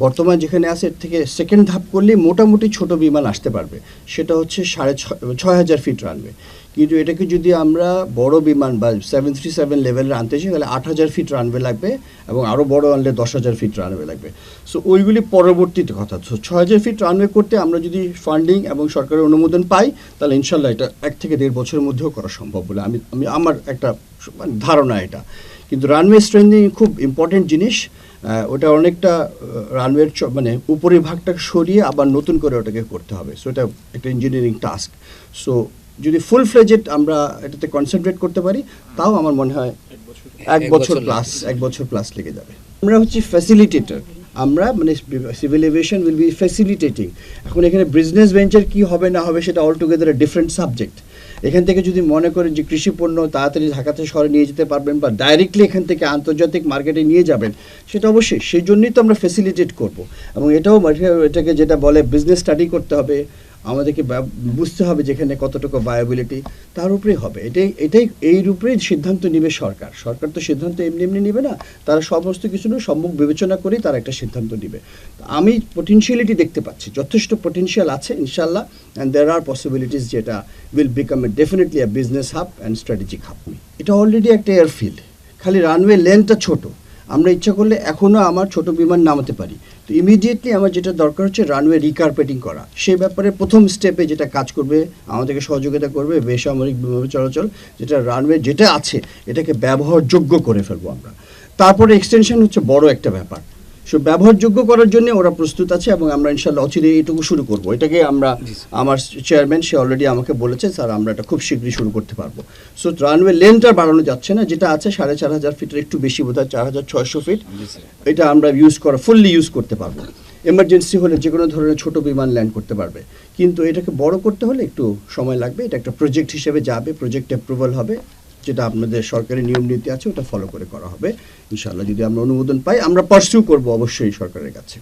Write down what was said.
বর্তমান যেখানে আছে এর থেকে সেকেন্ড ধাপ করলে মোটামুটি ছোট বিমান আসতে পারবে, সেটা হচ্ছে 6,500 ফিট রানওয়ে। কিন্তু এটাকে যদি আমরা বড় বিমান বা 737 লেভেলের আনতে চাই তাহলে 8,000 ফিট রানওয়ে লাগবে, এবং আরও বড় আনলে 10,000 ফিট রানওয়ে লাগবে। সো ওইগুলি পরবর্তীতে কথা। সো 6,000 ফিট রানওয়ে করতে আমরা যদি ফান্ডিং এবং সরকারের অনুমোদন পাই তাহলে ইনশাল্লাহ এটা 1 থেকে 1.5 বছরের মধ্যেও করা সম্ভব বলে আমি আমার একটা ধারণা এটা। কিন্তু রানওয়ে স্ট্রেন্থিং খুব ইম্পর্টেন্ট জিনিস। ওটা অনেকটা রানওয়ের মানে উপরের ভাগটাকে সরিয়ে আবার নতুন করে ওটাকে করতে হবে। সো এটা একটা ইঞ্জিনিয়ারিং টাস্ক। সো যদি ফুল ফ্লেজেড আমরা এটাতে কনসেন্ট্রেট করতে পারি তাও আমার মনে হয় 1 বছর প্লাস লেগে যাবে। আমরা হচ্ছে ফ্যাসিলিটেটর, আমরা মানে civil aviation will be facilitating. এখন এখানে বিজনেস ভেঞ্চার কী হবে না হবে সেটা অলটুগেদার ডিফারেন্ট সাবজেক্ট। এখান থেকে যদি মনে করেন যে কৃষি পণ্য তাড়াতাড়ি ঢাকাতে শহরে নিয়ে যেতে পারবেন বা ডাইরেক্টলি এখান থেকে আন্তর্জাতিক মার্কেটে নিয়ে যাবেন, সেটা অবশ্যই সেই জন্যই তো আমরা ফ্যাসিলিটেট করব। এবং এটাকে যেটা বলে বিজনেস স্টাডি করতে হবে, আমাদেরকে বুঝতে হবে যেখানে কতটুকু ভায়াবিলিটি, তার উপরেই হবে। এই উপরেই সিদ্ধান্ত নেবে সরকার। সরকার তো সিদ্ধান্ত এমনি এমনি নেবে না, তারা সমস্ত কিছু সম্মুখ বিবেচনা করেই তারা একটা সিদ্ধান্ত নেবে। আমি পটেনশিয়ালিটি দেখতে পাচ্ছি, যথেষ্ট পটেনশিয়াল আছে ইনশাল্লাহ, অ্যান্ড দেয়ার আর পসিবিলিটিস যেটা will become definitely a business hub and strategic hub. এটা অলরেডি একটা এয়ারফিল্ড, খালি রানওয়ে লেন্থটা ছোট। আমরা ইচ্ছা করলে এখনও আমার ছোট বিমান নামাতে পারি। তো ইমিডিয়েটলি আমার যেটা দরকার হচ্ছে রানওয়ে রিকার্পেটিং করা। সেই ব্যাপারে প্রথম স্টেপে যেটা কাজ করবে, আমাদেরকে সহযোগিতা করবে বেসামরিক বিমান চলাচল, যেটা রানওয়ে যেটা আছে এটাকে ব্যবহারযোগ্য করে ফেলবো আমরা। তারপরে এক্সটেনশন হচ্ছে বড় একটা ব্যাপার। সো ব্যবহারযোগ্য করার জন্য ওরা প্রস্তুত আছে, এবং আমরা ইনশাল্লাহ অচিরে এইটুকু শুরু করব। এটাকে আমরা, আমার চেয়ারম্যান সে অলরেডি আমাকে বলেছে স্যার আমরা এটা খুব শীঘ্রই শুরু করতে পারবো। সো রানওয়ে লেন্থটা বাড়ানো যাচ্ছে না, যেটা আছে 4,500 ফিটের একটু বেশি, বোধহয় 4,600 ফিট, এটা আমরা ফুললি ইউজ করতে পারবো। এমার্জেন্সি হলে যে কোনো ধরনের ছোট বিমান ল্যান্ড করতে পারবে। কিন্তু এটাকে বড় করতে হলে একটু সময় লাগবে। এটা একটা প্রজেক্ট হিসেবে যাবে, প্রজেক্ট অ্যাপ্রুভাল হবে, যেটা আপনাদের সরকারি নিয়ম নীতি আছে ওটা ফলো করে করা হবে ইনশাআল্লাহ। যদি আমরা অনুমোদন পাই আমরা পার্সিউ করব অবশ্যই সরকারের কাছে।